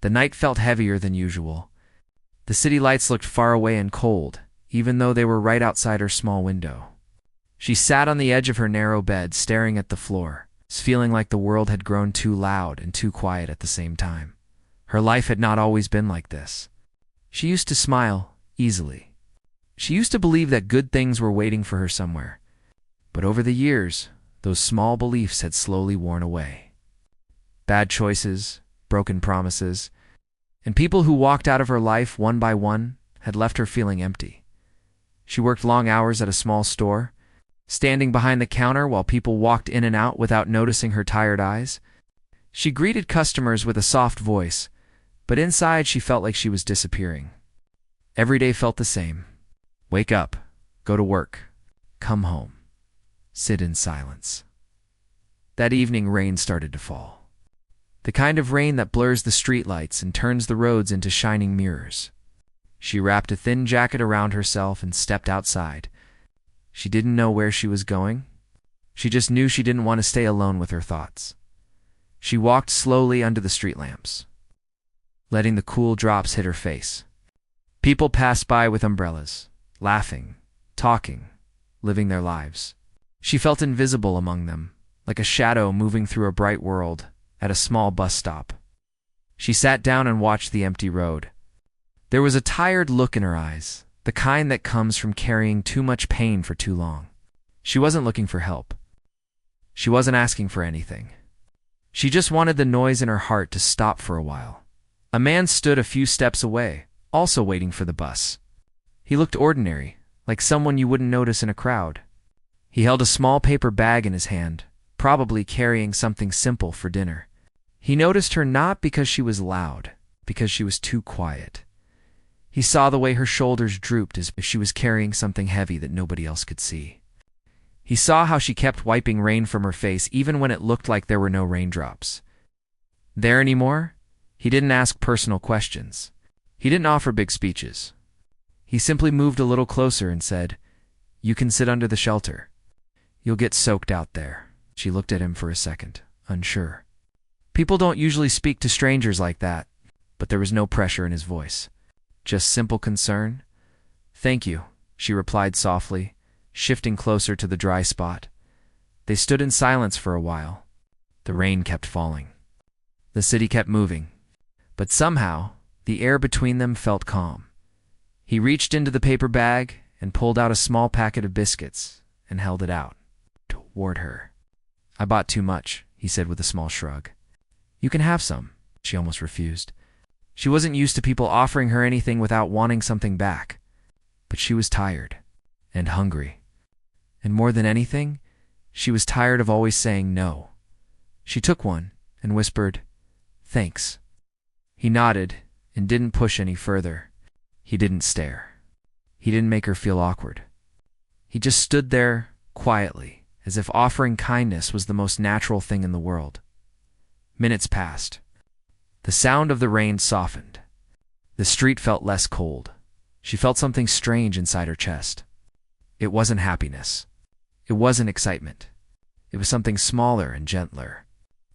The night felt heavier than usual. The city lights looked far away and cold, even though they were right outside her small window. She sat on the edge of her narrow bed, staring at the floor, feeling like the world had grown too loud and too quiet at the same time. Her life had not always been like this. She used to smile easily. She used to believe that good things were waiting for her somewhere. But over the years, those small beliefs had slowly worn away. Bad choices, broken promises, and people who walked out of her life one by one had left her feeling empty. She worked long hours at a small store, standing behind the counter while people walked in and out without noticing her tired eyes. She greeted customers with a soft voice, but inside she felt like she was disappearing. Every day felt the same. Wake up, go to work, come home, sit in silence. That evening, rain started to fall. The kind of rain that blurs the streetlights and turns the roads into shining mirrors. She wrapped a thin jacket around herself and stepped outside. She didn't know where she was going. She just knew she didn't want to stay alone with her thoughts. She walked slowly under the street lamps, letting the cool drops hit her face. People passed by with umbrellas, laughing, talking, living their lives. She felt invisible among them, like a shadow moving through a bright world at a small bus stop. She sat down and watched the empty road. There was a tired look in her eyes, the kind that comes from carrying too much pain for too long. She wasn't looking for help. She wasn't asking for anything. She just wanted the noise in her heart to stop for a while. A man stood a few steps away, also waiting for the bus. He looked ordinary, like someone you wouldn't notice in a crowd. He held a small paper bag in his hand, probably carrying something simple for dinner. He noticed her not because she was loud, because she was too quiet. He saw the way her shoulders drooped as if she was carrying something heavy that nobody else could see. He saw how she kept wiping rain from her face even when it looked like there were no raindrops. There anymore? He didn't ask personal questions. He didn't offer big speeches. He simply moved a little closer and said, "You can sit under the shelter. You'll get soaked out there." She looked at him for a second, unsure. People don't usually speak to strangers like that, but there was no pressure in his voice. Just simple concern. "Thank you," she replied softly, shifting closer to the dry spot. They stood in silence for a while. The rain kept falling. The city kept moving. But somehow, the air between them felt calm. He reached into the paper bag and pulled out a small packet of biscuits and held it out toward her. "I bought too much," he said with a small shrug. "You can have some," she almost refused. She wasn't used to people offering her anything without wanting something back. But she was tired and hungry. And more than anything, she was tired of always saying no. She took one and whispered, "Thanks." He nodded and didn't push any further. He didn't stare. He didn't make her feel awkward. He just stood there quietly, as if offering kindness was the most natural thing in the world. Minutes passed. The sound of the rain softened. The street felt less cold. She felt something strange inside her chest. It wasn't happiness. It wasn't excitement. It was something smaller and gentler.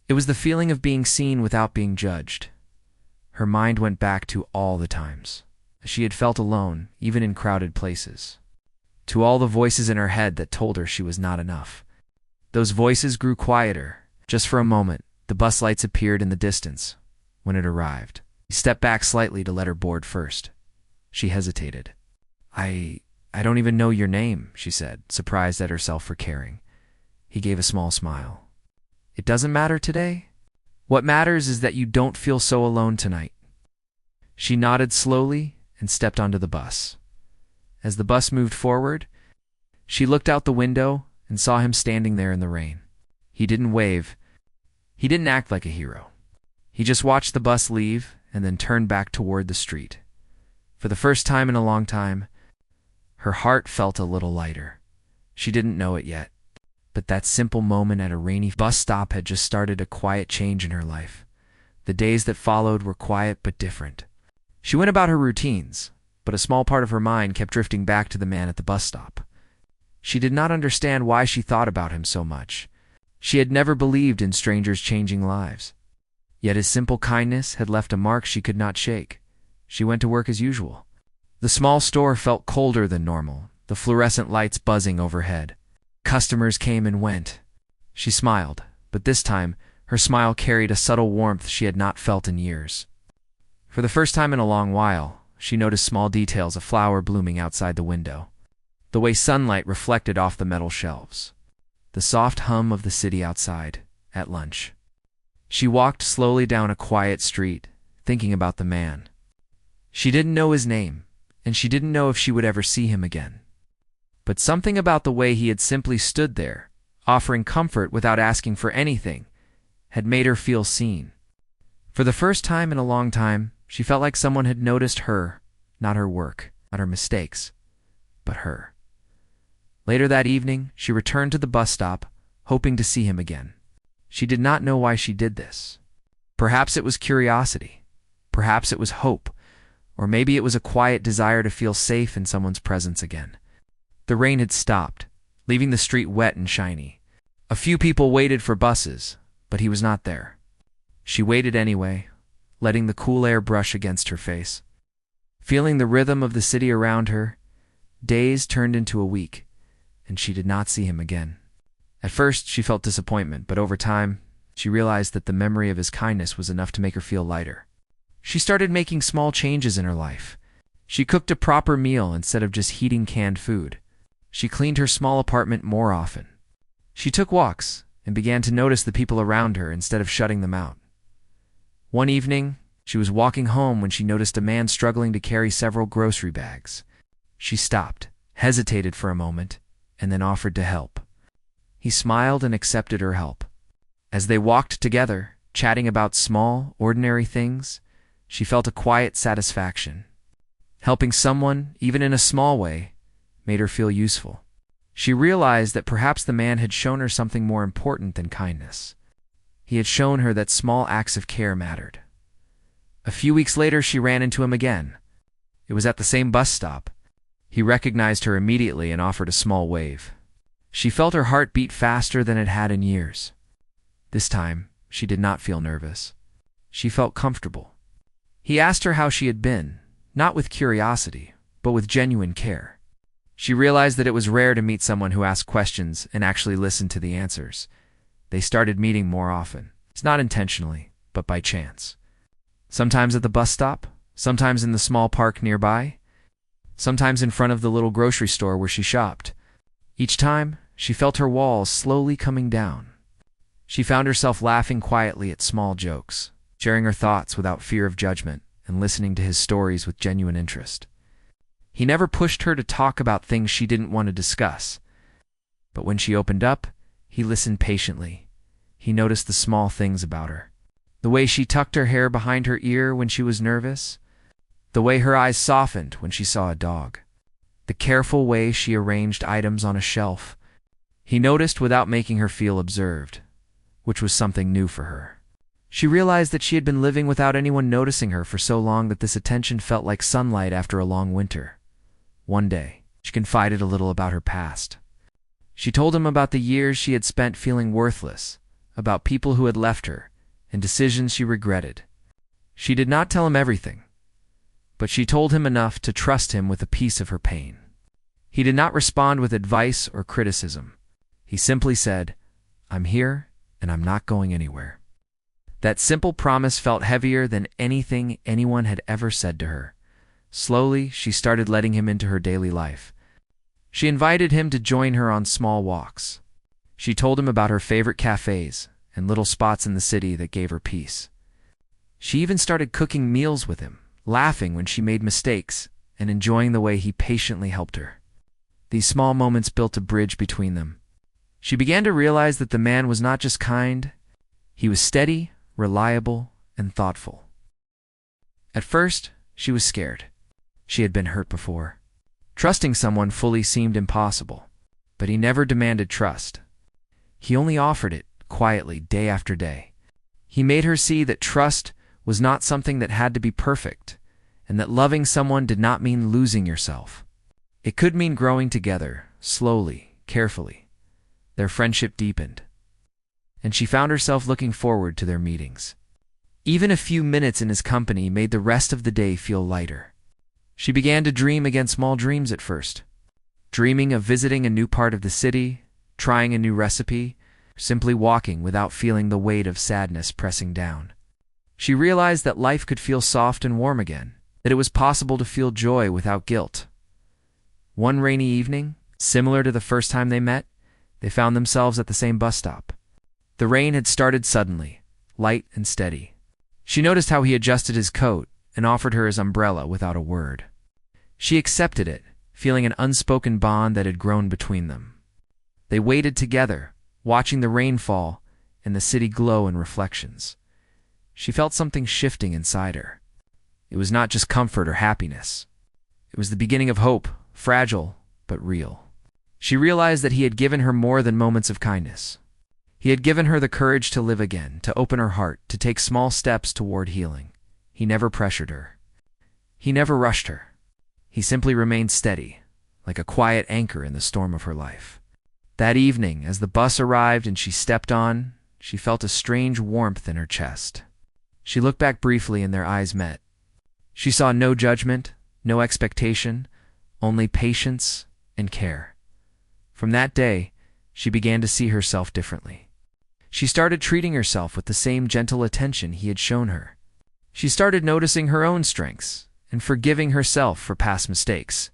It was the feeling of being seen without being judged. Her mind went back to all the times she had felt alone, even in crowded places. To all the voices in her head that told her she was not enough. Those voices grew quieter. Just for a moment, the bus lights appeared in the distance. When it arrived, he stepped back slightly to let her board first. She hesitated. I don't even know your name," she said, surprised at herself for caring. He gave a small smile. "It doesn't matter today. What matters is that you don't feel so alone tonight." She nodded slowly and stepped onto the bus. As the bus moved forward, she looked out the window and saw him standing there in the rain. He didn't wave. He didn't act like a hero. He just watched the bus leave and then turned back toward the street. For the first time in a long time, her heart felt a little lighter. She didn't know it yet, but that simple moment at a rainy bus stop had just started a quiet change in her life. The days that followed were quiet but different. She went about her routines, but a small part of her mind kept drifting back to the man at the bus stop. She did not understand why she thought about him so much. She had never believed in strangers changing lives. Yet his simple kindness had left a mark she could not shake. She went to work as usual. The small store felt colder than normal, the fluorescent lights buzzing overhead. Customers came and went. She smiled, but this time, her smile carried a subtle warmth she had not felt in years. For the first time in a long while, she noticed small details: a flower blooming outside the window, the way sunlight reflected off the metal shelves, the soft hum of the city outside, at lunch. She walked slowly down a quiet street, thinking about the man. She didn't know his name, and she didn't know if she would ever see him again. But something about the way he had simply stood there, offering comfort without asking for anything, had made her feel seen. For the first time in a long time, she felt like someone had noticed her, not her work, not her mistakes, but her. Later that evening, she returned to the bus stop, hoping to see him again. She did not know why she did this. Perhaps it was curiosity. Perhaps it was hope. Or maybe it was a quiet desire to feel safe in someone's presence again. The rain had stopped, leaving the street wet and shiny. A few people waited for buses, but he was not there. She waited anyway, letting the cool air brush against her face. Feeling the rhythm of the city around her, days turned into a week, and she did not see him again. At first, she felt disappointment, but over time, she realized that the memory of his kindness was enough to make her feel lighter. She started making small changes in her life. She cooked a proper meal instead of just heating canned food. She cleaned her small apartment more often. She took walks and began to notice the people around her instead of shutting them out. One evening, she was walking home when she noticed a man struggling to carry several grocery bags. She stopped, hesitated for a moment, and then offered to help. He smiled and accepted her help. As they walked together, chatting about small, ordinary things, she felt a quiet satisfaction. Helping someone, even in a small way, made her feel useful. She realized that perhaps the man had shown her something more important than kindness. He had shown her that small acts of care mattered. A few weeks later, she ran into him again. It was at the same bus stop. He recognized her immediately and offered a small wave. She felt her heart beat faster than it had in years. This time, she did not feel nervous. She felt comfortable. He asked her how she had been, not with curiosity, but with genuine care. She realized that it was rare to meet someone who asked questions and actually listened to the answers. They started meeting more often. It's not intentionally, but by chance. Sometimes at the bus stop, sometimes in the small park nearby, sometimes in front of the little grocery store where she shopped. Each time, she felt her walls slowly coming down. She found herself laughing quietly at small jokes, sharing her thoughts without fear of judgment, and listening to his stories with genuine interest. He never pushed her to talk about things she didn't want to discuss. But when she opened up, he listened patiently. He noticed the small things about her. The way she tucked her hair behind her ear when she was nervous. The way her eyes softened when she saw a dog. The careful way she arranged items on a shelf. He noticed without making her feel observed, which was something new for her. She realized that she had been living without anyone noticing her for so long that this attention felt like sunlight after a long winter. One day, she confided a little about her past. She told him about the years she had spent feeling worthless, about people who had left her, and decisions she regretted. She did not tell him everything, but she told him enough to trust him with a piece of her pain. He did not respond with advice or criticism. He simply said, "I'm here, and I'm not going anywhere." That simple promise felt heavier than anything anyone had ever said to her. Slowly, she started letting him into her daily life. She invited him to join her on small walks. She told him about her favorite cafes and little spots in the city that gave her peace. She even started cooking meals with him, laughing when she made mistakes and enjoying the way he patiently helped her. These small moments built a bridge between them. She began to realize that the man was not just kind, he was steady, reliable, and thoughtful. At first, she was scared. She had been hurt before. Trusting someone fully seemed impossible, but he never demanded trust. He only offered it, quietly, day after day. He made her see that trust was not something that had to be perfect, and that loving someone did not mean losing yourself. It could mean growing together, slowly, carefully. Their friendship deepened, and she found herself looking forward to their meetings. Even a few minutes in his company made the rest of the day feel lighter. She began to dream again, small dreams at first, dreaming of visiting a new part of the city, trying a new recipe, simply walking without feeling the weight of sadness pressing down. She realized that life could feel soft and warm again, that it was possible to feel joy without guilt. One rainy evening, similar to the first time they met, they found themselves at the same bus stop. The rain had started suddenly, light and steady. She noticed how he adjusted his coat and offered her his umbrella without a word. She accepted it, feeling an unspoken bond that had grown between them. They waited together, watching the rain fall and the city glow in reflections. She felt something shifting inside her. It was not just comfort or happiness. It was the beginning of hope, fragile but real. She realized that he had given her more than moments of kindness. He had given her the courage to live again, to open her heart, to take small steps toward healing. He never pressured her. He never rushed her. He simply remained steady, like a quiet anchor in the storm of her life. That evening, as the bus arrived and she stepped on, she felt a strange warmth in her chest. She looked back briefly and their eyes met. She saw no judgment, no expectation, only patience and care. From that day, she began to see herself differently. She started treating herself with the same gentle attention he had shown her. She started noticing her own strengths and forgiving herself for past mistakes.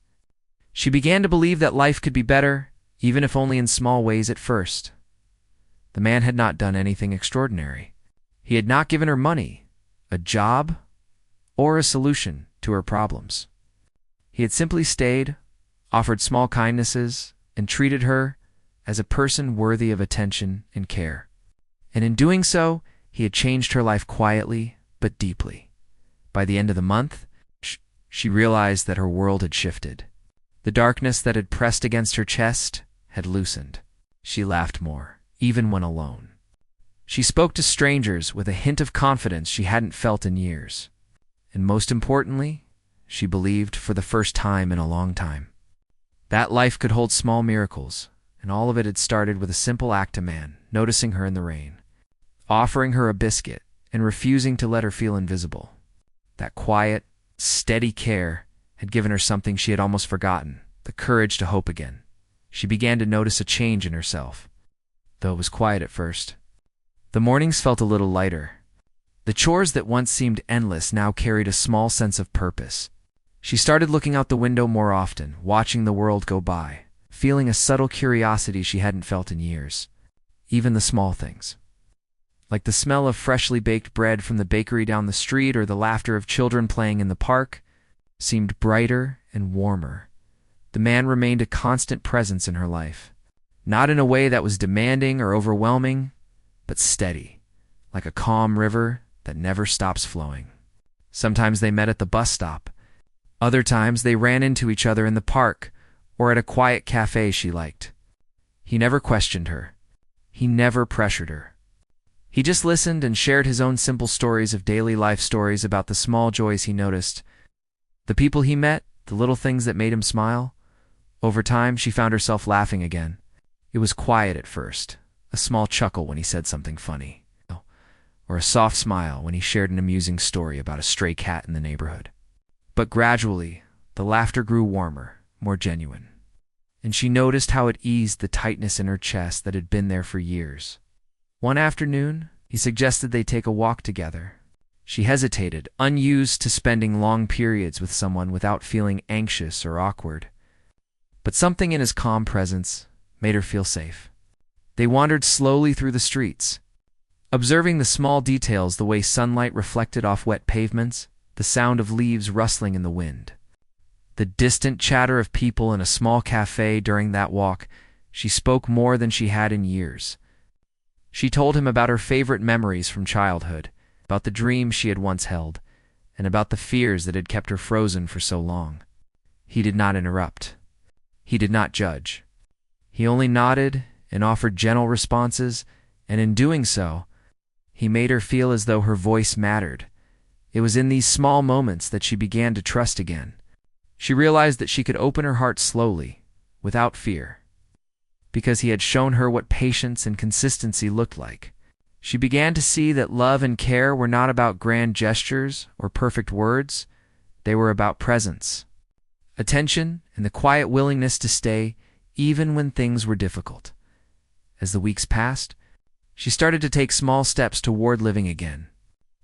She began to believe that life could be better, even if only in small ways at first. The man had not done anything extraordinary. He had not given her money, a job, or a solution to her problems. He had simply stayed, offered small kindnesses, and treated her as a person worthy of attention and care. And in doing so, he had changed her life quietly but deeply. By the end of the month, she realized that her world had shifted. The darkness that had pressed against her chest had loosened. She laughed more, even when alone. She spoke to strangers with a hint of confidence she hadn't felt in years. And most importantly, she believed for the first time in a long time. That life could hold small miracles, and all of it had started with a simple act: a man noticing her in the rain, offering her a biscuit, and refusing to let her feel invisible. That quiet, steady care had given her something she had almost forgotten: the courage to hope again. She began to notice a change in herself, though it was quiet at first. The mornings felt a little lighter. The chores that once seemed endless now carried a small sense of purpose. She started looking out the window more often, watching the world go by, feeling a subtle curiosity she hadn't felt in years. Even the small things, like the smell of freshly baked bread from the bakery down the street or the laughter of children playing in the park, seemed brighter and warmer. The man remained a constant presence in her life, not in a way that was demanding or overwhelming, but steady, like a calm river that never stops flowing. Sometimes they met at the bus stop. Other times they ran into each other in the park or at a quiet cafe she liked. He never questioned her. He never pressured her. He just listened and shared his own simple stories of daily life, stories about the small joys he noticed, the people he met, the little things that made him smile. Over time, she found herself laughing again. It was quiet at first, a small chuckle when he said something funny, or a soft smile when he shared an amusing story about a stray cat in the neighborhood. But gradually, the laughter grew warmer, more genuine, and she noticed how it eased the tightness in her chest that had been there for years. One afternoon, he suggested they take a walk together. She hesitated, unused to spending long periods with someone without feeling anxious or awkward. But something in his calm presence made her feel safe. They wandered slowly through the streets, observing the small details: the way sunlight reflected off wet pavements, the sound of leaves rustling in the wind, the distant chatter of people in a small cafe. During that walk, she spoke more than she had in years. She told him about her favorite memories from childhood, about the dreams she had once held, and about the fears that had kept her frozen for so long. He did not interrupt. He did not judge. He only nodded and offered gentle responses, and in doing so, he made her feel as though her voice mattered. It was in these small moments that she began to trust again. She realized that she could open her heart slowly, without fear, because he had shown her what patience and consistency looked like. She began to see that love and care were not about grand gestures or perfect words. They were about presence, attention, and the quiet willingness to stay even when things were difficult. As the weeks passed, she started to take small steps toward living again.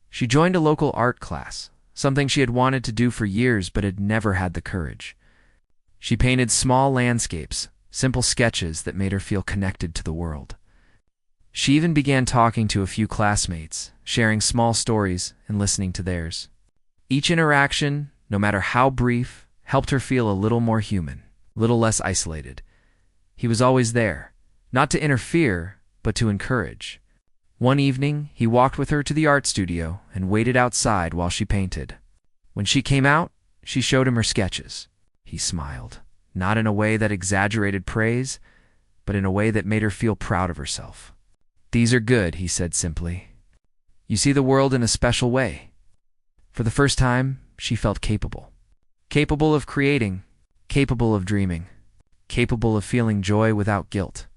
She joined a local art class, something she had wanted to do for years but had never had the courage. She painted small landscapes, simple sketches that made her feel connected to the world. She even began talking to a few classmates, sharing small stories and listening to theirs. Each interaction, no matter how brief, helped her feel a little more human, a little less isolated. He was always there, not to interfere, but to encourage. One evening, he walked with her to the art studio and waited outside while she painted. When she came out, she showed him her sketches. He smiled, not in a way that exaggerated praise, but in a way that made her feel proud of herself. "These are good," he said simply. "You see the world in a special way." For the first time, she felt capable. Capable of creating, capable of dreaming, capable of feeling joy without guilt.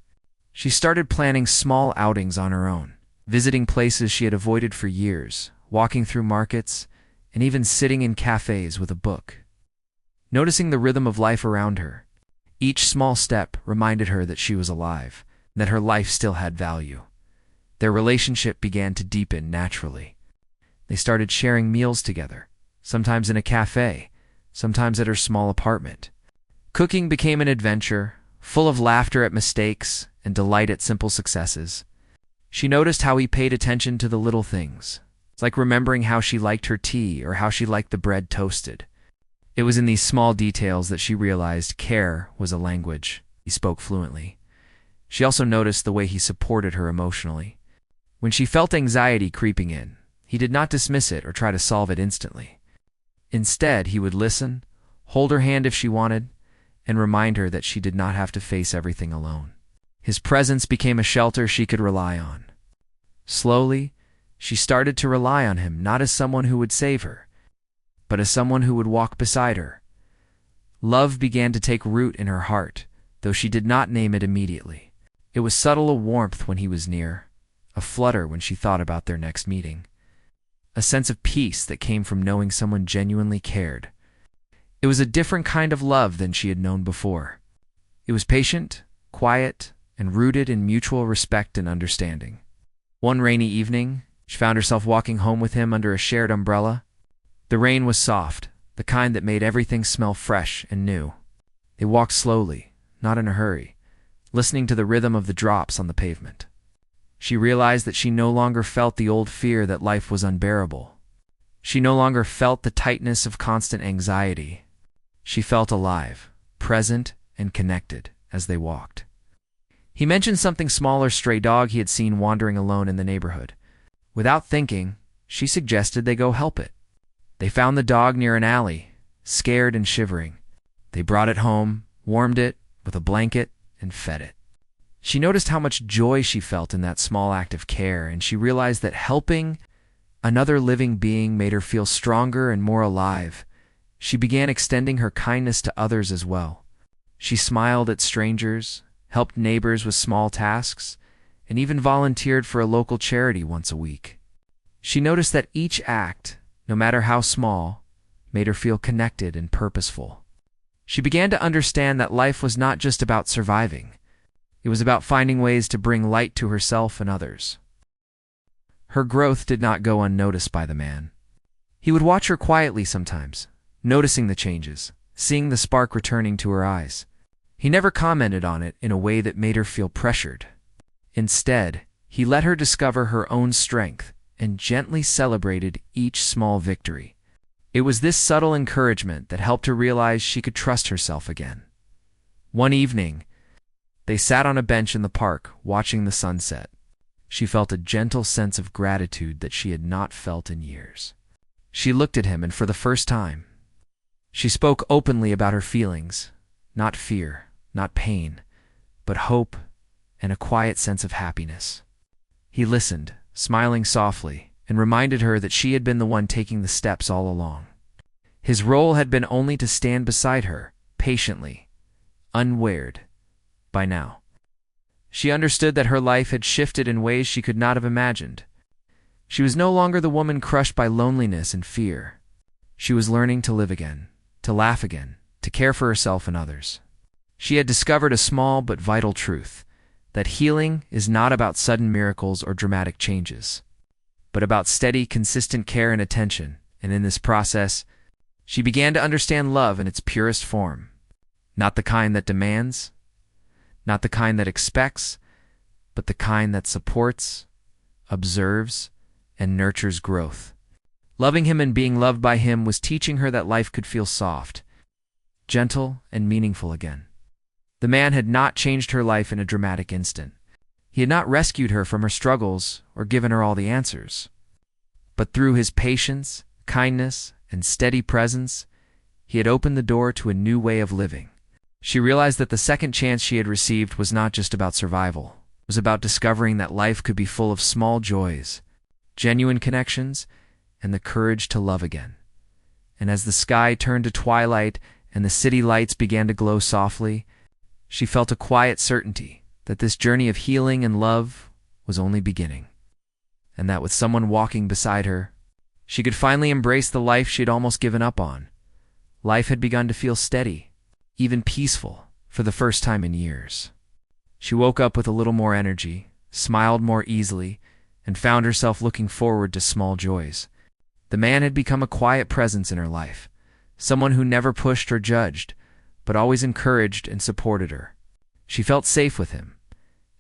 She started planning small outings on her own, visiting places she had avoided for years, walking through markets, and even sitting in cafes with a book. Noticing the rhythm of life around her, each small step reminded her that she was alive, and that her life still had value. Their relationship began to deepen naturally. They started sharing meals together, sometimes in a cafe, sometimes at her small apartment. Cooking became an adventure, full of laughter at mistakes and delight at simple successes. She noticed how he paid attention to the little things. It's like remembering how she liked her tea or how she liked the bread toasted. It was in these small details that she realized care was a language. He spoke fluently. She also noticed the way he supported her emotionally. When she felt anxiety creeping in, he did not dismiss it or try to solve it instantly. Instead, he would listen, hold her hand if she wanted, and remind her that she did not have to face everything alone. His presence became a shelter she could rely on. Slowly, she started to rely on him not as someone who would save her, but as someone who would walk beside her. Love began to take root in her heart, though she did not name it immediately. It was subtle, a warmth when he was near, a flutter when she thought about their next meeting, a sense of peace that came from knowing someone genuinely cared. It was a different kind of love than she had known before. It was patient, quiet, and rooted in mutual respect and understanding. One rainy evening, she found herself walking home with him under a shared umbrella. The rain was soft, the kind that made everything smell fresh and new. They walked slowly, not in a hurry, listening to the rhythm of the drops on the pavement. She realized that she no longer felt the old fear that life was unbearable. She no longer felt the tightness of constant anxiety. She felt alive, present, and connected as they walked. He mentioned something small, a stray dog he had seen wandering alone in the neighborhood. Without thinking, she suggested they go help it. They found the dog near an alley, scared and shivering. They brought it home, warmed it with a blanket, and fed it. She noticed how much joy she felt in that small act of care, and she realized that helping another living being made her feel stronger and more alive. She began extending her kindness to others as well. She smiled at strangers, helped neighbors with small tasks, and even volunteered for a local charity once a week. She noticed that each act, no matter how small, made her feel connected and purposeful. She began to understand that life was not just about surviving. It was about finding ways to bring light to herself and others. Her growth did not go unnoticed by the man. He would watch her quietly sometimes, noticing the changes, seeing the spark returning to her eyes. He never commented on it in a way that made her feel pressured. Instead, he let her discover her own strength and gently celebrated each small victory. It was this subtle encouragement that helped her realize she could trust herself again. One evening, they sat on a bench in the park, watching the sunset. She felt a gentle sense of gratitude that she had not felt in years. She looked at him, and for the first time, she spoke openly about her feelings, not fear, not pain, but hope and a quiet sense of happiness. He listened, smiling softly, and reminded her that she had been the one taking the steps all along. His role had been only to stand beside her, patiently, unwearied. By now, She understood that her life had shifted in ways she could not have imagined. She was no longer the woman crushed by loneliness and fear. She was learning to live again, to laugh again, to care for herself and others. She had discovered a small but vital truth, that healing is not about sudden miracles or dramatic changes, but about steady, consistent care and attention, and in this process, she began to understand love in its purest form. Not the kind that demands, not the kind that expects, but the kind that supports, observes, and nurtures growth. Loving him and being loved by him was teaching her that life could feel soft, gentle, and meaningful again. The man had not changed her life in a dramatic instant. He had not rescued her from her struggles or given her all the answers. But through his patience, kindness, and steady presence, he had opened the door to a new way of living. She realized that the second chance she had received was not just about survival. It was about discovering that life could be full of small joys, genuine connections, and the courage to love again. And as the sky turned to twilight and the city lights began to glow softly, she felt a quiet certainty that this journey of healing and love was only beginning, and that with someone walking beside her, she could finally embrace the life she had almost given up on. Life had begun to feel steady, even peaceful, for the first time in years. She woke up with a little more energy, smiled more easily, and found herself looking forward to small joys. The man had become a quiet presence in her life, someone who never pushed or judged, but always encouraged and supported her. She felt safe with him,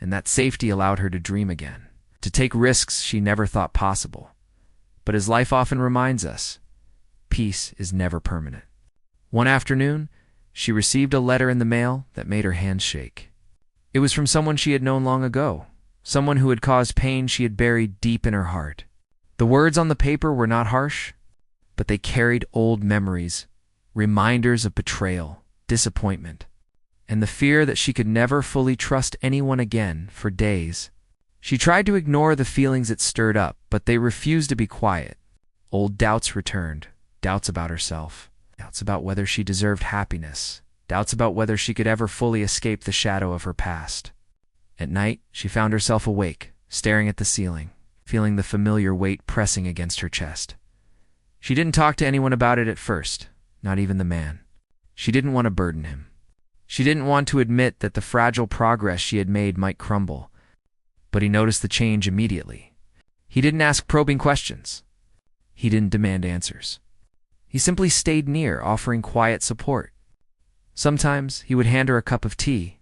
and that safety allowed her to dream again, to take risks she never thought possible. But as life often reminds us, peace is never permanent. One afternoon, she received a letter in the mail that made her hands shake. It was from someone she had known long ago, someone who had caused pain she had buried deep in her heart. The words on the paper were not harsh, but they carried old memories, reminders of betrayal, disappointment, and the fear that she could never fully trust anyone again. For days, she tried to ignore the feelings it stirred up, but they refused to be quiet. Old doubts returned, doubts about herself, doubts about whether she deserved happiness, doubts about whether she could ever fully escape the shadow of her past. At night, she found herself awake, staring at the ceiling, feeling the familiar weight pressing against her chest. She didn't talk to anyone about it at first, not even the man. She didn't want to burden him. She didn't want to admit that the fragile progress she had made might crumble. But he noticed the change immediately. He didn't ask probing questions. He didn't demand answers. He simply stayed near, offering quiet support. Sometimes he would hand her a cup of tea.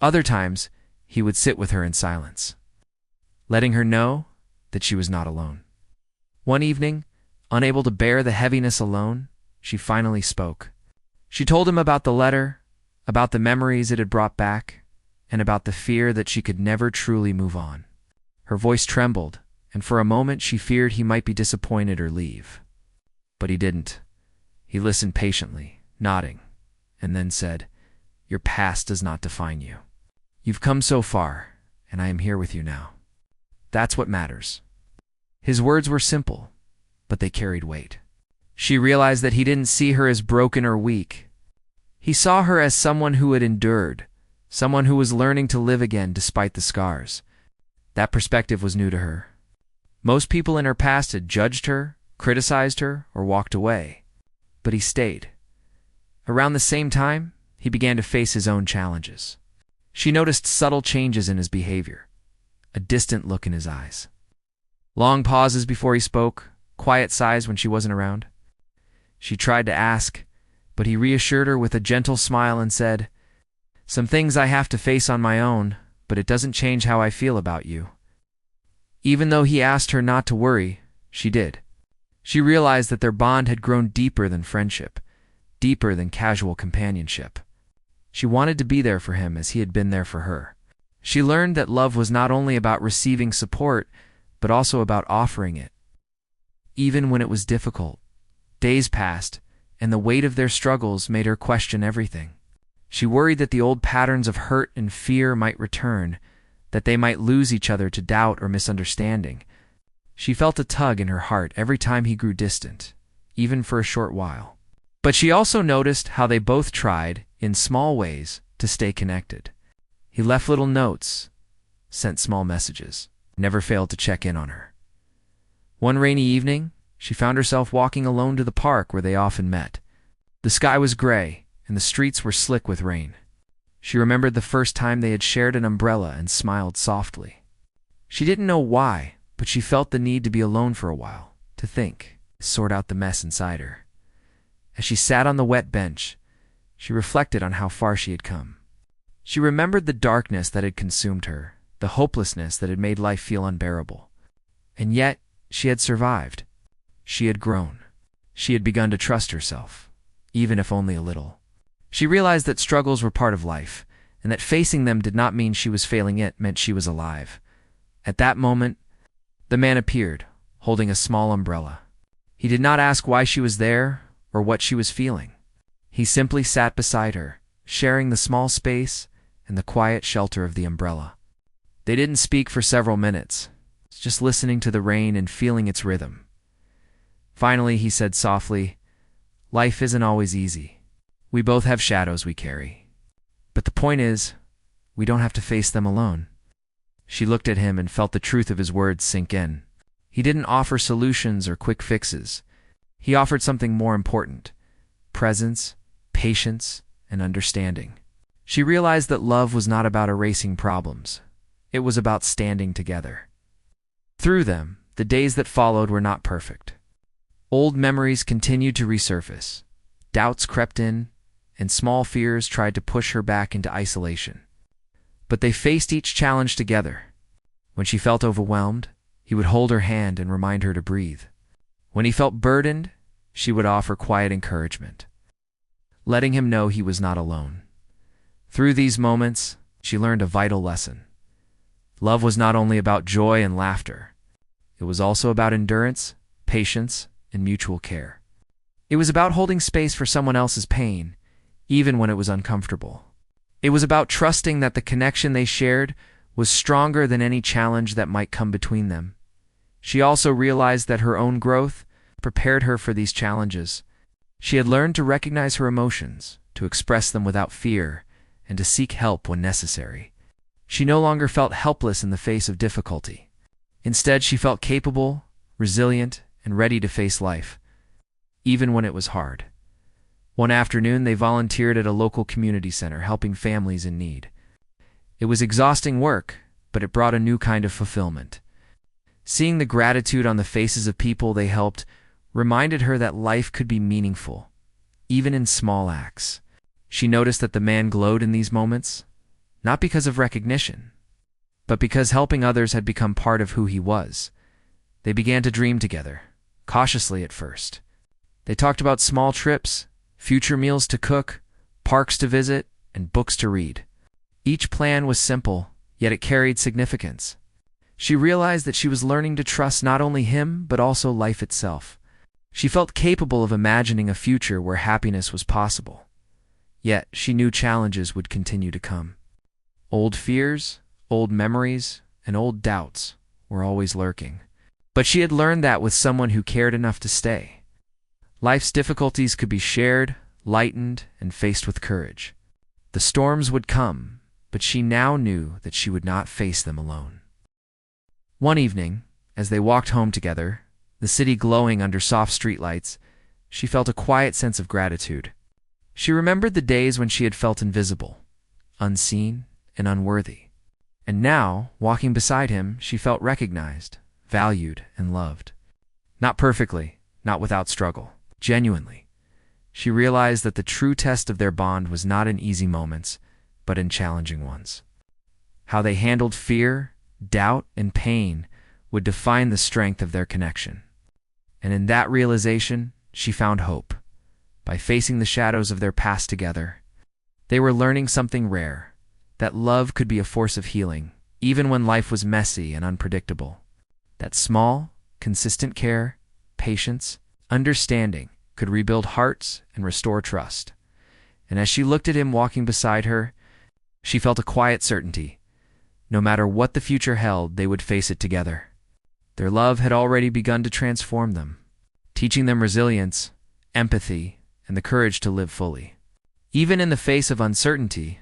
Other times, he would sit with her in silence, letting her know that she was not alone. One evening, unable to bear the heaviness alone, she finally spoke. She told him about the letter, about the memories it had brought back, and about the fear that she could never truly move on. Her voice trembled, and for a moment she feared he might be disappointed or leave. But he didn't. He listened patiently, nodding, and then said, "Your past does not define you. You've come so far, and I am here with you now. That's what matters." His words were simple, but they carried weight. She realized that he didn't see her as broken or weak. He saw her as someone who had endured, someone who was learning to live again despite the scars. That perspective was new to her. Most people in her past had judged her, criticized her, or walked away. But he stayed. Around the same time, he began to face his own challenges. She noticed subtle changes in his behavior, a distant look in his eyes, long pauses before he spoke, quiet sighs when she wasn't around. She tried to ask, but he reassured her with a gentle smile and said, "Some things I have to face on my own, but it doesn't change how I feel about you." Even though he asked her not to worry, she did. She realized that their bond had grown deeper than friendship, deeper than casual companionship. She wanted to be there for him as he had been there for her. She learned that love was not only about receiving support, but also about offering it. Even when it was difficult, days passed, and the weight of their struggles made her question everything. She worried that the old patterns of hurt and fear might return, that they might lose each other to doubt or misunderstanding. She felt a tug in her heart every time he grew distant, even for a short while. But she also noticed how they both tried, in small ways, to stay connected. He left little notes, sent small messages, never failed to check in on her. One rainy evening, she found herself walking alone to the park where they often met. The sky was gray, and the streets were slick with rain. She remembered the first time they had shared an umbrella and smiled softly. She didn't know why, but she felt the need to be alone for a while, to think, sort out the mess inside her. As she sat on the wet bench, she reflected on how far she had come. She remembered the darkness that had consumed her, the hopelessness that had made life feel unbearable. And yet, she had survived. She had grown. She had begun to trust herself, even if only a little. She realized that struggles were part of life, and that facing them did not mean she was failing, it meant she was alive. At that moment, the man appeared, holding a small umbrella. He did not ask why she was there or what she was feeling. He simply sat beside her, sharing the small space and the quiet shelter of the umbrella. They didn't speak for several minutes, just listening to the rain and feeling its rhythm. Finally, he said softly, "Life isn't always easy. We both have shadows we carry. But the point is, we don't have to face them alone." She looked at him and felt the truth of his words sink in. He didn't offer solutions or quick fixes. He offered something more important: presence, patience, and understanding. She realized that love was not about erasing problems. It was about standing together. Through them, the days that followed were not perfect. Old memories continued to resurface. Doubts crept in, and small fears tried to push her back into isolation. But they faced each challenge together. When she felt overwhelmed, he would hold her hand and remind her to breathe. When he felt burdened, she would offer quiet encouragement, letting him know he was not alone. Through these moments, she learned a vital lesson. Love was not only about joy and laughter. It was also about endurance, patience, and mutual care. It was about holding space for someone else's pain, even when it was uncomfortable. It was about trusting that the connection they shared was stronger than any challenge that might come between them. She also realized that her own growth prepared her for these challenges. She had learned to recognize her emotions, to express them without fear, and to seek help when necessary. She no longer felt helpless in the face of difficulty. Instead, she felt capable, resilient, and ready to face life, even when it was hard. One afternoon, they volunteered at a local community center, helping families in need. It was exhausting work, but it brought a new kind of fulfillment. Seeing the gratitude on the faces of people they helped reminded her that life could be meaningful, even in small acts. She noticed that the man glowed in these moments, not because of recognition, but because helping others had become part of who he was. They began to dream together, cautiously at first. They talked about small trips, future meals to cook, parks to visit, and books to read. Each plan was simple, yet it carried significance. She realized that she was learning to trust not only him, but also life itself. She felt capable of imagining a future where happiness was possible. Yet, she knew challenges would continue to come. Old fears, old memories, and old doubts were always lurking. But she had learned that with someone who cared enough to stay. Life's difficulties could be shared, lightened, and faced with courage. The storms would come, but she now knew that she would not face them alone. One evening, as they walked home together, the city glowing under soft streetlights, she felt a quiet sense of gratitude. She remembered the days when she had felt invisible, unseen, and unworthy. And now, walking beside him, she felt recognized, valued, and loved. Not perfectly, not without struggle, genuinely. She realized that the true test of their bond was not in easy moments, but in challenging ones. How they handled fear, doubt, and pain would define the strength of their connection. And in that realization, she found hope. By facing the shadows of their past together, they were learning something rare, that love could be a force of healing, even when life was messy and unpredictable. That small, consistent care, patience, understanding could rebuild hearts and restore trust. And as she looked at him walking beside her, she felt a quiet certainty. No matter what the future held, they would face it together. Their love had already begun to transform them, teaching them resilience, empathy, and the courage to live fully. Even in the face of uncertainty,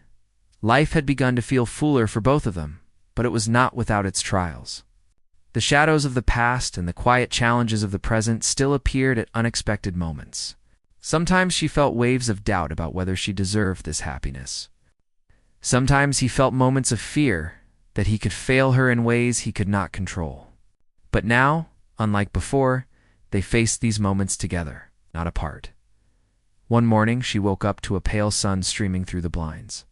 Life had begun to feel fuller for both of them, but it was not without its trials. The shadows of the past and the quiet challenges of the present still appeared at unexpected moments. Sometimes she felt waves of doubt about whether she deserved this happiness. Sometimes he felt moments of fear that he could fail her in ways he could not control. But now, unlike before, they faced these moments together, not apart. One morning, she woke up to a pale sun streaming through the blinds.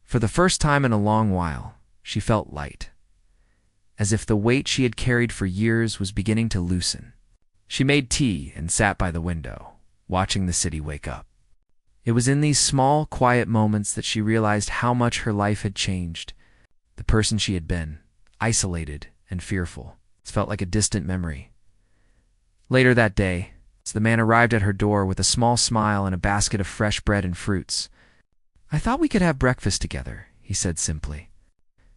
For the first time in a long while, she felt light, as if the weight she had carried for years was beginning to loosen. She made tea and sat by the window, watching the city wake up. It was in these small, quiet moments that she realized how much her life had changed. The person she had been, isolated and fearful, felt like a distant memory. Later that day, the man arrived at her door with a small smile and a basket of fresh bread and fruits. "I thought we could have breakfast together," he said simply.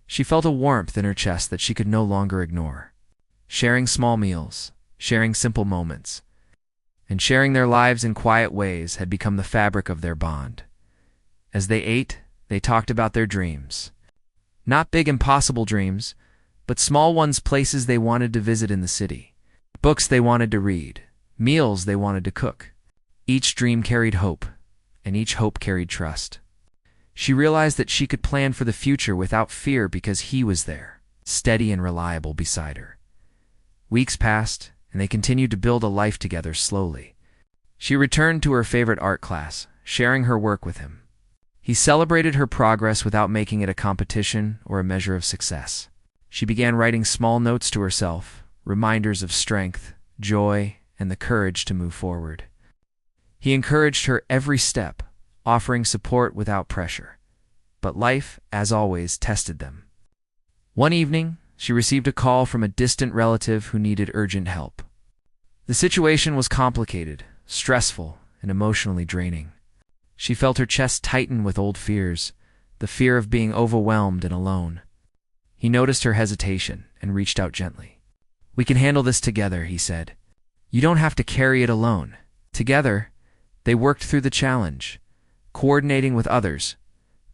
She felt a warmth in her chest that she could no longer ignore. Sharing small meals, sharing simple moments, and sharing their lives in quiet ways had become the fabric of their bond. As they ate, they talked about their dreams. Not big, impossible dreams, but small ones, places they wanted to visit in the city, books they wanted to read, meals they wanted to cook. Each dream carried hope, and each hope carried trust. She realized that she could plan for the future without fear because he was there, steady and reliable beside her. Weeks passed, and they continued to build a life together slowly. She returned to her favorite art class, sharing her work with him. He celebrated her progress without making it a competition or a measure of success. She began writing small notes to herself, reminders of strength, joy, and the courage to move forward. He encouraged her every step, offering support without pressure. But life, as always, tested them. One evening, she received a call from a distant relative who needed urgent help. The situation was complicated, stressful, and emotionally draining. She felt her chest tighten with old fears, the fear of being overwhelmed and alone. He noticed her hesitation and reached out gently. "We can handle this together," he said. "You don't have to carry it alone." Together, they worked through the challenge, coordinating with others,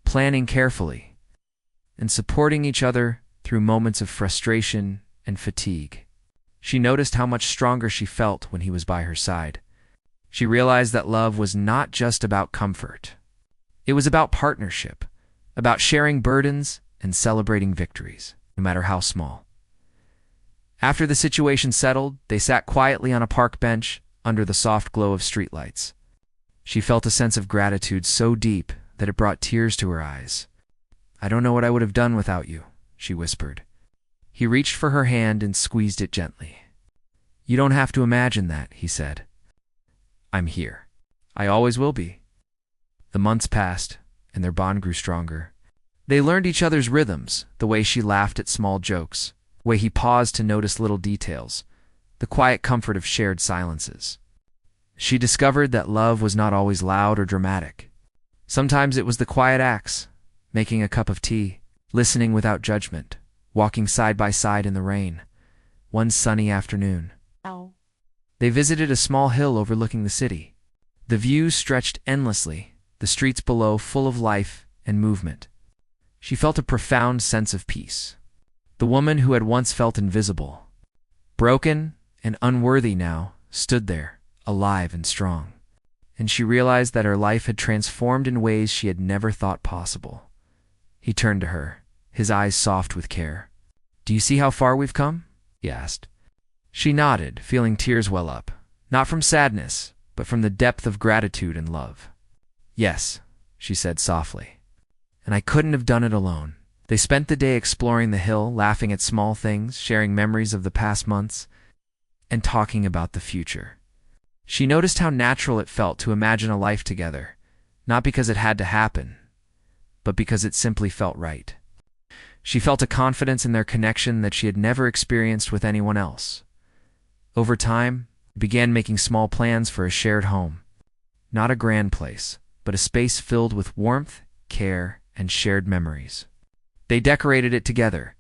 planning carefully, and supporting each other through moments of frustration and fatigue. She noticed how much stronger she felt when he was by her side. She realized that love was not just about comfort. It was about partnership, about sharing burdens and celebrating victories, no matter how small. After the situation settled, they sat quietly on a park bench under the soft glow of streetlights. She felt a sense of gratitude so deep that it brought tears to her eyes. "I don't know what I would have done without you," she whispered. He reached for her hand and squeezed it gently. "You don't have to imagine that," he said. "I'm here. I always will be." The months passed, and their bond grew stronger. They learned each other's rhythms, the way she laughed at small jokes, the way he paused to notice little details, the quiet comfort of shared silences. She discovered that love was not always loud or dramatic. Sometimes it was the quiet acts, making a cup of tea, listening without judgment, walking side by side in the rain. One sunny afternoon, they visited a small hill overlooking the city. The views stretched endlessly, the streets below full of life and movement. She felt a profound sense of peace. The woman who had once felt invisible, broken and unworthy now, stood there, alive and strong. And she realized that her life had transformed in ways she had never thought possible. He turned to her, his eyes soft with care. "Do you see how far we've come?" he asked. She nodded, feeling tears well up, not from sadness, but from the depth of gratitude and love. "Yes," she said softly. "And I couldn't have done it alone." They spent the day exploring the hill, laughing at small things, sharing memories of the past months, and talking about the future. She noticed how natural it felt to imagine a life together, not because it had to happen, but because it simply felt right. She felt a confidence in their connection that she had never experienced with anyone else. Over time, they began making small plans for a shared home. Not a grand place, but a space filled with warmth, care, and shared memories. They decorated it together,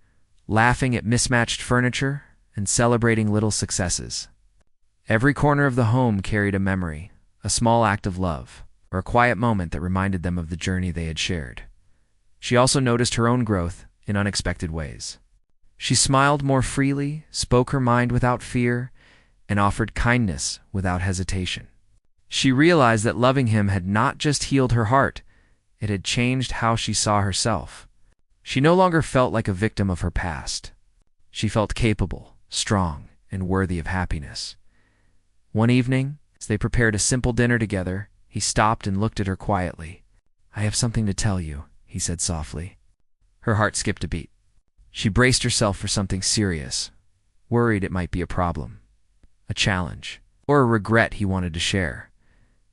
laughing at mismatched furniture and celebrating little successes. Every corner of the home carried a memory, a small act of love, or a quiet moment that reminded them of the journey they had shared. She also noticed her own growth in unexpected ways. She smiled more freely, spoke her mind without fear, and offered kindness without hesitation. She realized that loving him had not just healed her heart, it had changed how she saw herself. She no longer felt like a victim of her past. She felt capable, strong, and worthy of happiness. One evening, as they prepared a simple dinner together, he stopped and looked at her quietly. "I have something to tell you," he said softly. Her heart skipped a beat. She braced herself for something serious, worried it might be a problem, a challenge, or a regret he wanted to share.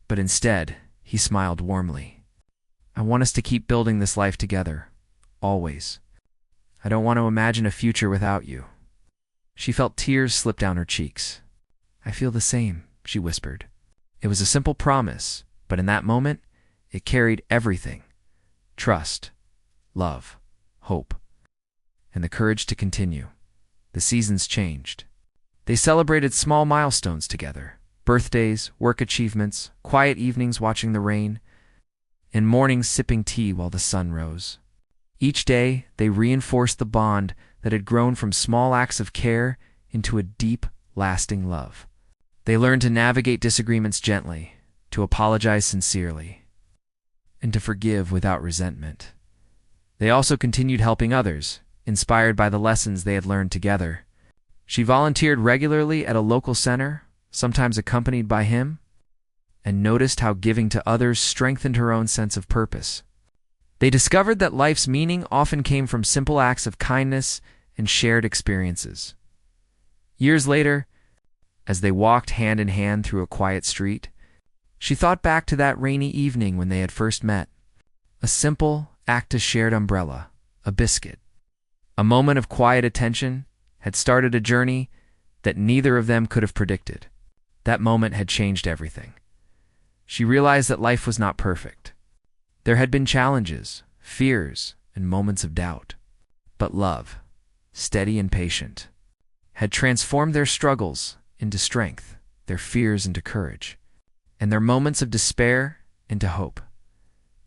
But instead, he smiled warmly. "I want us to keep building this life together, always. I don't want to imagine a future without you." She felt tears slip down her cheeks. "I feel the same," she whispered. It was a simple promise, but in that moment, it carried everything: trust, love, hope, and the courage to continue. The seasons changed. They celebrated small milestones together: birthdays, work achievements, quiet evenings watching the rain, and mornings sipping tea while the sun rose. Each day, they reinforced the bond that had grown from small acts of care into a deep, lasting love. They learned to navigate disagreements gently, to apologize sincerely, and to forgive without resentment. They also continued helping others, inspired by the lessons they had learned together. She volunteered regularly at a local center, sometimes accompanied by him, and noticed how giving to others strengthened her own sense of purpose. They discovered that life's meaning often came from simple acts of kindness and shared experiences. Years later, as they walked hand in hand through a quiet street, she thought back to that rainy evening when they had first met. A simple act of shared umbrella, a biscuit, a moment of quiet attention had started a journey that neither of them could have predicted. That moment had changed everything. She realized that life was not perfect. There had been challenges, fears, and moments of doubt. But love, steady and patient, had transformed their struggles into strength, their fears into courage, and their moments of despair into hope.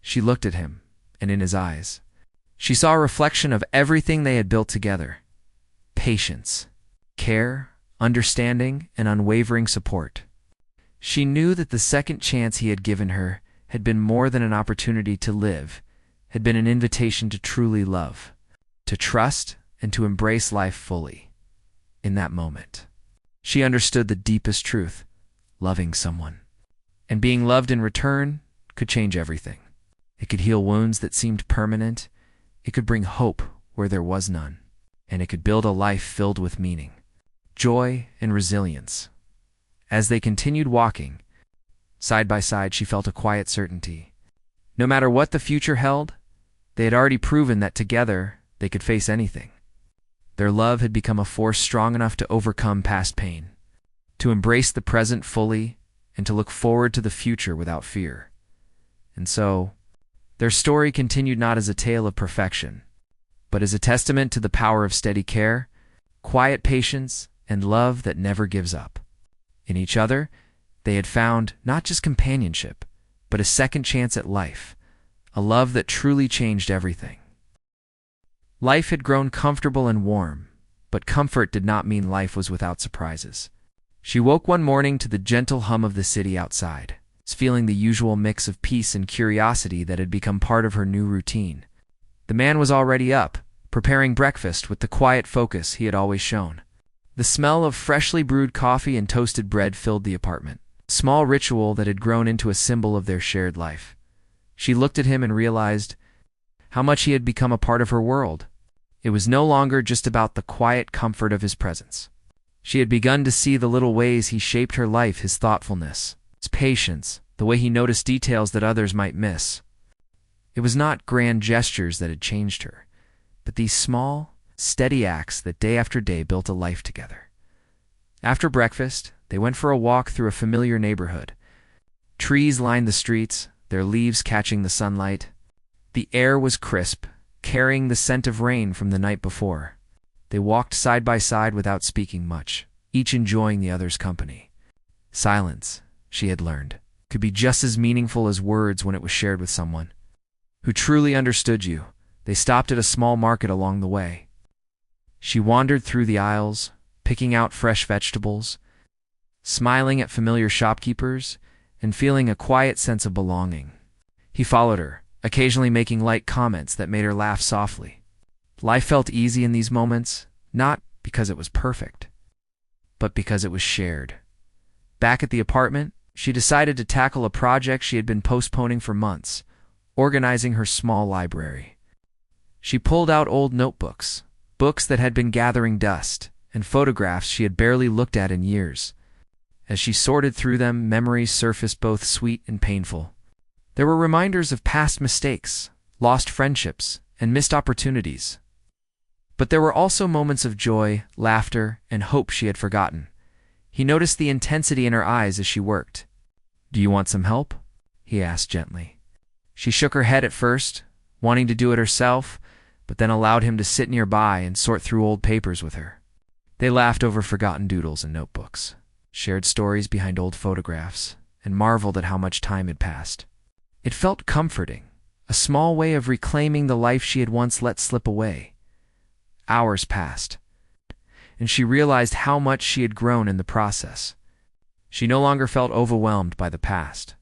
She looked at him, and in his eyes, she saw a reflection of everything they had built together: patience, care, understanding, and unwavering support. She knew that the second chance he had given her had been more than an opportunity to live, had been an invitation to truly love, to trust, and to embrace life fully. In that moment, she understood the deepest truth: loving someone, and being loved in return, could change everything. It could heal wounds that seemed permanent, it could bring hope where there was none, and it could build a life filled with meaning, joy, and resilience. As they continued walking, side by side, she felt a quiet certainty. No matter what the future held, they had already proven that together they could face anything. Their love had become a force strong enough to overcome past pain, to embrace the present fully, and to look forward to the future without fear. And so, their story continued not as a tale of perfection, but as a testament to the power of steady care, quiet patience, and love that never gives up. In each other, they had found not just companionship, but a second chance at life, a love that truly changed everything. Life had grown comfortable and warm, but comfort did not mean life was without surprises. She woke one morning to the gentle hum of the city outside, feeling the usual mix of peace and curiosity that had become part of her new routine. The man was already up, preparing breakfast with the quiet focus he had always shown. The smell of freshly brewed coffee and toasted bread filled the apartment, a small ritual that had grown into a symbol of their shared life. She looked at him and realized how much he had become a part of her world. It was no longer just about the quiet comfort of his presence. She had begun to see the little ways he shaped her life: his thoughtfulness, his patience, the way he noticed details that others might miss. It was not grand gestures that had changed her, but these small, steady acts that day after day built a life together. After breakfast, they went for a walk through a familiar neighborhood. Trees lined the streets, their leaves catching the sunlight. The air was crisp, carrying the scent of rain from the night before. They walked side by side without speaking much, each enjoying the other's company. Silence, she had learned, could be just as meaningful as words when it was shared with someone who truly understood you. They stopped at a small market along the way. She wandered through the aisles, picking out fresh vegetables, smiling at familiar shopkeepers, and feeling a quiet sense of belonging. He followed her, occasionally making light comments that made her laugh softly. Life felt easy in these moments, not because it was perfect, but because it was shared. Back at the apartment, she decided to tackle a project she had been postponing for months, organizing her small library. She pulled out old notebooks, books that had been gathering dust, and photographs she had barely looked at in years. As she sorted through them, memories surfaced, both sweet and painful. There were reminders of past mistakes, lost friendships, and missed opportunities. But there were also moments of joy, laughter, and hope she had forgotten. He noticed the intensity in her eyes as she worked. "Do you want some help?" he asked gently. She shook her head at first, wanting to do it herself, but then allowed him to sit nearby and sort through old papers with her. They laughed over forgotten doodles and notebooks, shared stories behind old photographs, and marveled at how much time had passed. It felt comforting, a small way of reclaiming the life she had once let slip away. Hours passed, and she realized how much she had grown in the process. She no longer felt overwhelmed by the past.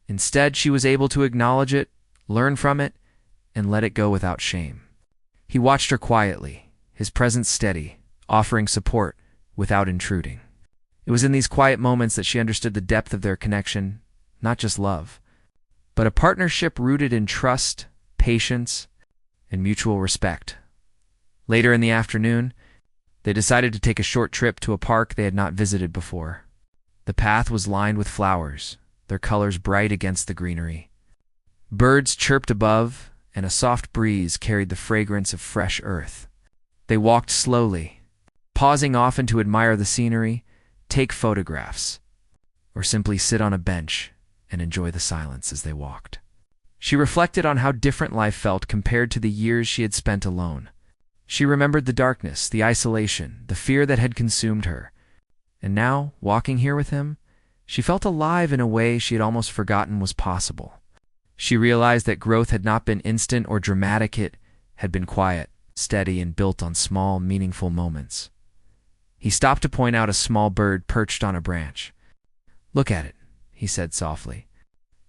Instead, she was able to acknowledge it, learn from it, and let it go without shame. He watched her quietly, his presence steady, offering support without intruding. It was in these quiet moments that she understood the depth of their connection, not just love, but a partnership rooted in trust, patience, and mutual respect. Later in the afternoon, they decided to take a short trip to a park they had not visited before. The path was lined with flowers, their colors bright against the greenery. Birds chirped above, and a soft breeze carried the fragrance of fresh earth. They walked slowly, pausing often to admire the scenery, take photographs, or simply sit on a bench and enjoy the silence as they walked. She reflected on how different life felt compared to the years she had spent alone. She remembered the darkness, the isolation, the fear that had consumed her. And now, walking here with him, she felt alive in a way she had almost forgotten was possible. She realized that growth had not been instant or dramatic, it had been quiet, steady, and built on small, meaningful moments. He stopped to point out a small bird perched on a branch. "Look at it," he said softly.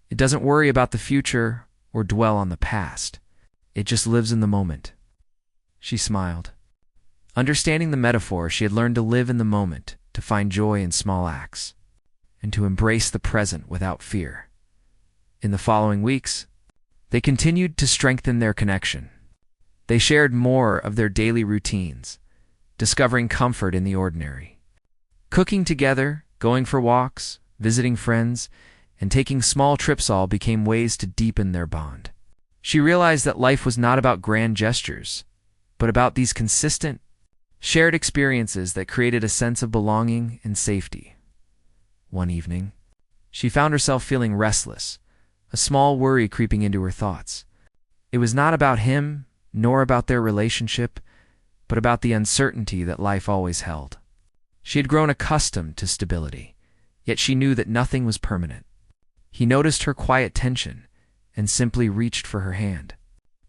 "It doesn't worry about the future or dwell on the past. It just lives in the moment." She smiled. Understanding the metaphor, she had learned to live in the moment, to find joy in small acts, and to embrace the present without fear. In the following weeks, they continued to strengthen their connection. They shared more of their daily routines, discovering comfort in the ordinary. Cooking together, going for walks, visiting friends, and taking small trips all became ways to deepen their bond. She realized that life was not about grand gestures, but about these consistent, shared experiences that created a sense of belonging and safety. One evening, she found herself feeling restless, a small worry creeping into her thoughts. It was not about him, nor about their relationship, but about the uncertainty that life always held. She had grown accustomed to stability, yet she knew that nothing was permanent. He noticed her quiet tension and simply reached for her hand.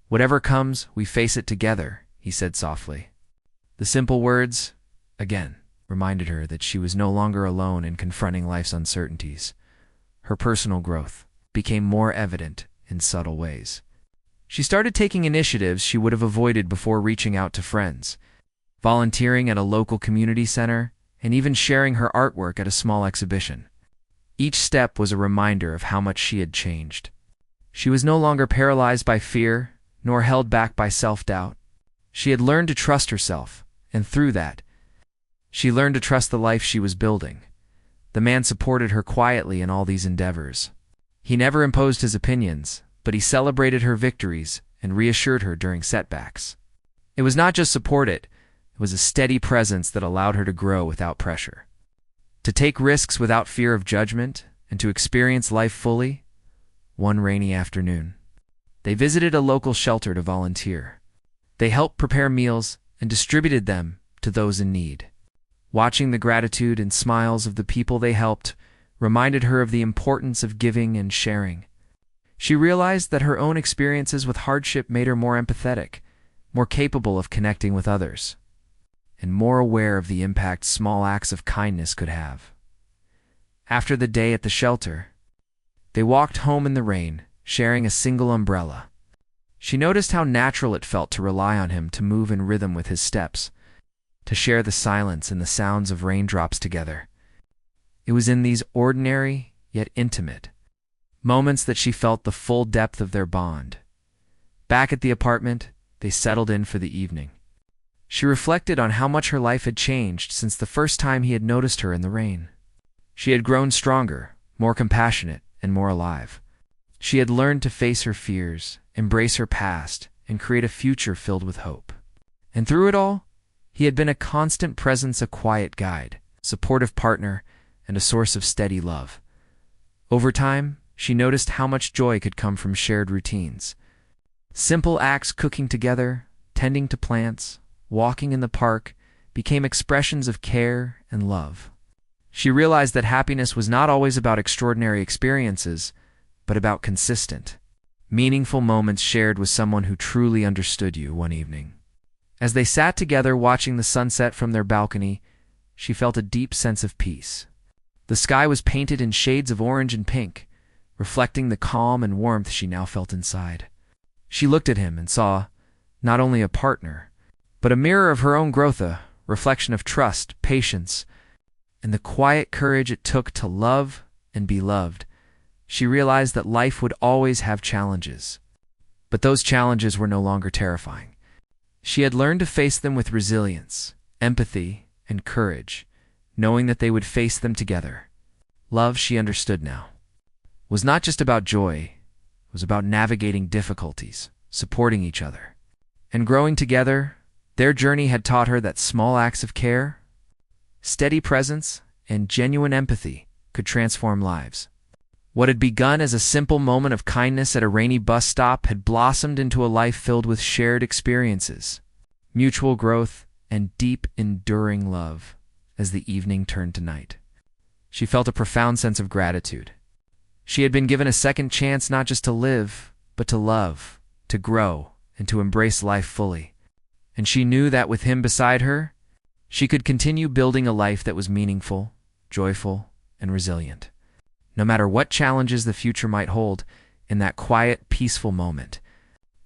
"Whatever comes, we face it together," he said softly. The simple words, again, reminded her that she was no longer alone in confronting life's uncertainties. Her personal growth became more evident in subtle ways. She started taking initiatives she would have avoided before reaching out to friends, volunteering at a local community center, and even sharing her artwork at a small exhibition. Each step was a reminder of how much she had changed. She was no longer paralyzed by fear, nor held back by self-doubt. She had learned to trust herself, and through that, she learned to trust the life she was building. The man supported her quietly in all these endeavors. He never imposed his opinions, but he celebrated her victories and reassured her during setbacks. It was not just support, it was a steady presence that allowed her to grow without pressure. To take risks without fear of judgment, and to experience life fully. One rainy afternoon, they visited a local shelter to volunteer. They helped prepare meals and distributed them to those in need. Watching the gratitude and smiles of the people they helped reminded her of the importance of giving and sharing. She realized that her own experiences with hardship made her more empathetic, more capable of connecting with others, and more aware of the impact small acts of kindness could have. After the day at the shelter, they walked home in the rain, sharing a single umbrella. She noticed how natural it felt to rely on him to move in rhythm with his steps, to share the silence and the sounds of raindrops together. It was in these ordinary, yet intimate, moments that she felt the full depth of their bond. Back at the apartment, they settled in for the evening. She reflected on how much her life had changed since the first time he had noticed her in the rain. She had grown stronger, more compassionate, and more alive. She had learned to face her fears, embrace her past, and create a future filled with hope. And through it all, he had been a constant presence, a quiet guide, supportive partner, and a source of steady love. Over time, she noticed how much joy could come from shared routines. Simple acts, cooking together, tending to plants, walking in the park, became expressions of care and love. She realized that happiness was not always about extraordinary experiences, but about consistent, meaningful moments shared with someone who truly understood you one evening. As they sat together watching the sunset from their balcony, she felt a deep sense of peace. The sky was painted in shades of orange and pink, reflecting the calm and warmth she now felt inside. She looked at him and saw not only a partner, but a mirror of her own growth, a reflection of trust, patience, and the quiet courage it took to love and be loved. She realized that life would always have challenges, but those challenges were no longer terrifying. She had learned to face them with resilience, empathy, and courage, knowing that they would face them together. Love, she understood now, was not just about joy, it was about navigating difficulties, supporting each other, and growing together. Their journey had taught her that small acts of care, steady presence, and genuine empathy could transform lives. What had begun as a simple moment of kindness at a rainy bus stop had blossomed into a life filled with shared experiences, mutual growth, and deep, enduring love. As the evening turned to night, she felt a profound sense of gratitude. She had been given a second chance not just to live, but to love, to grow, and to embrace life fully. And she knew that with him beside her, she could continue building a life that was meaningful, joyful, and resilient. No matter what challenges the future might hold, in that quiet, peaceful moment,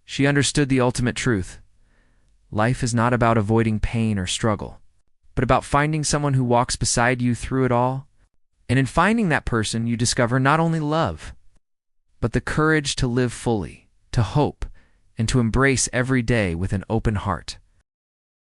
she understood the ultimate truth. Life is not about avoiding pain or struggle, but about finding someone who walks beside you through it all. And in finding that person, you discover not only love, but the courage to live fully, to hope, and to embrace every day with an open heart.